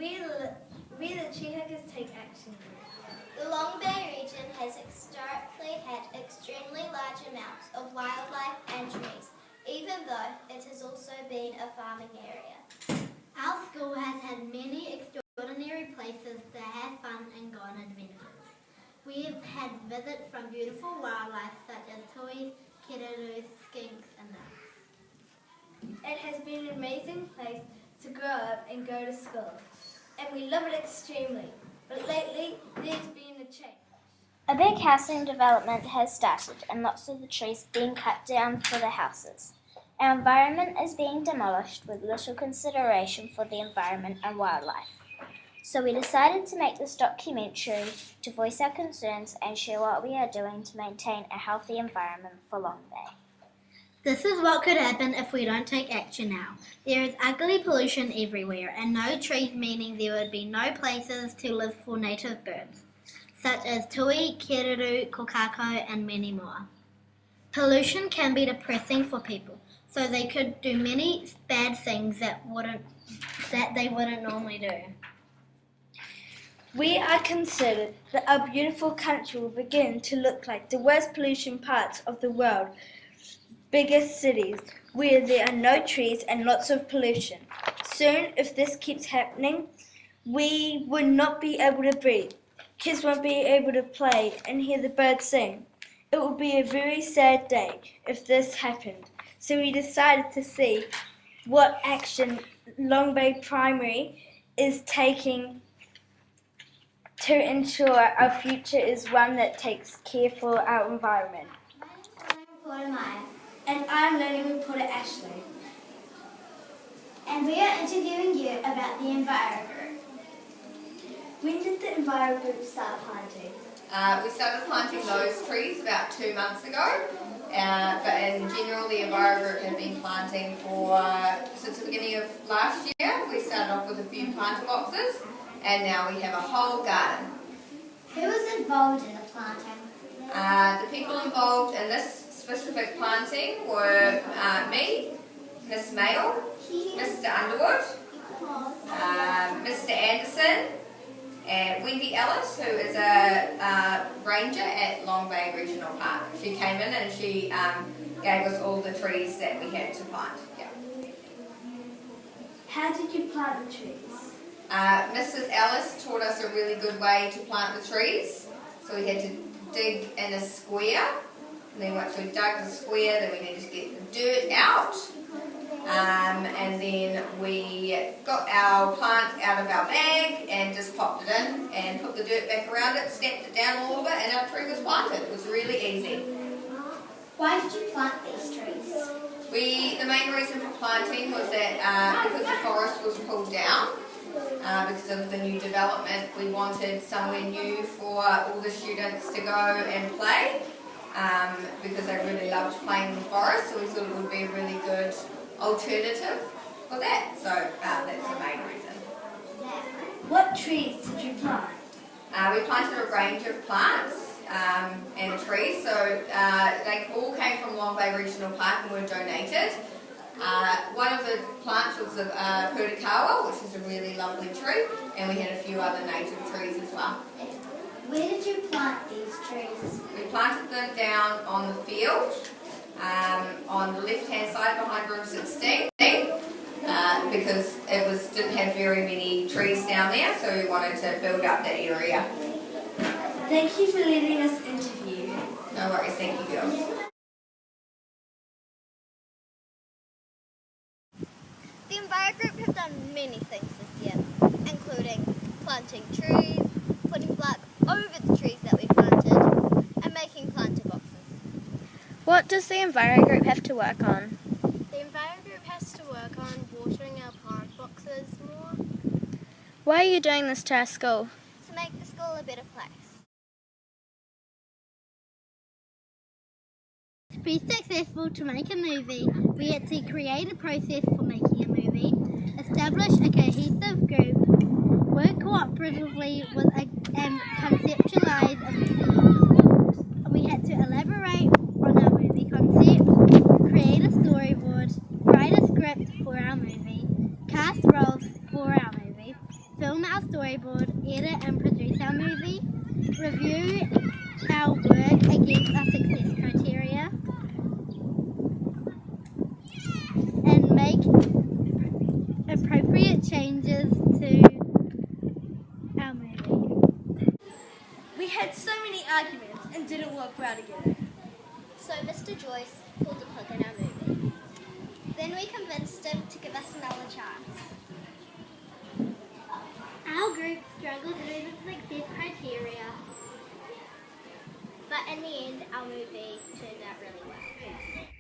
We the Tree Huggers take action. The Long Bay region has historically had extremely large amounts of wildlife and trees, even though it has also been a farming area. Our school has had many extraordinary places to have fun and go on adventures. We have had visits from beautiful wildlife such as tuis, kiraru, skinks and ducks. It has been an amazing place to grow up and go to school, and we love it extremely. But lately, there's been a change. A big housing development has started and lots of the trees being cut down for the houses. Our environment is being demolished with little consideration for the environment and wildlife. So we decided to make this documentary to voice our concerns and share what we are doing to maintain a healthy environment for Long Bay. This is what could happen if we don't take action now. There is ugly pollution everywhere and no trees, meaning there would be no places to live for native birds, such as tui, kiraru, kokako and many more. Pollution can be depressing for people, so they could do many bad things that they wouldn't normally do. We are considered that our beautiful country will begin to look like the worst pollution parts of the world, biggest cities, where there are no trees and lots of pollution. Soon, if this keeps happening, we would not be able to breathe. Kids won't be able to play and hear the birds sing. It would be a very sad day if this happened. So we decided to see what action Long Bay Primary is taking to ensure our future is one that takes care for our environment. My name is Maya. And I'm learning reporter Ashley. And we are interviewing you about the Enviro Group. When did the Enviro Group start planting? We started planting those trees about 2 months ago, but in general the Enviro Group have been planting since the beginning of last year. We started off with a few planter boxes and now we have a whole garden. Who was involved in the planting? The people involved in this specific planting were me, Miss Mayle, Mr. Underwood, Mr. Anderson, and Wendy Ellis, who is a ranger at Long Bay Regional Park. She came in and she gave us all the trees that we had to plant. Yeah. How did you plant the trees? Mrs. Ellis taught us a really good way to plant the trees. So we had to dig in a square. And then once we dug the square, then we needed to get the dirt out. And then we got our plant out of our bag and just popped it in and put the dirt back around it, stamped it down a little bit, and our tree was planted. It was really easy. Why did you plant these trees? The main reason for planting was that because the forest was pulled down, because of the new development, we wanted somewhere new for all the students to go and play, because they really loved playing in the forest, so we thought it would be a really good alternative for that. So that's the main reason. What trees did you plant? We planted a range of plants and trees, so they all came from Long Bay Regional Park and were donated. One of the plants was the purakawa, which is a really lovely tree, and we had a few other native trees as well. Where did you plant these trees? We planted them down on the field, on the left-hand side behind room 16, because it didn't have very many trees down there, so we wanted to build up that area. Thank you for letting us interview. No worries, thank you girls. The Enviro Group have done many things this year, including planting trees, putting bark over the trees that we planted, and making planter boxes. What does the Enviro Group have to work on? The Enviro Group has to work on watering our plant boxes more Why are you doing this to our school? to make the school a better place. To be successful to make a movie, we had to create a process for making a movie, establish a cohesive group, work cooperatively and conceptualize a movie. We had to elaborate on our movie concept, create a storyboard, write a script for our movie, cast roles for our movie, film storyboard, edit and produce our movie, review our work against our success criteria, and make appropriate changes to our movie. We had so many arguments and didn't work well together. So Mr. Joyce pulled a plug in our movie. Then we convinced him to give us another chance. Our group struggled with the success criteria. But in the end, our movie turned out really well.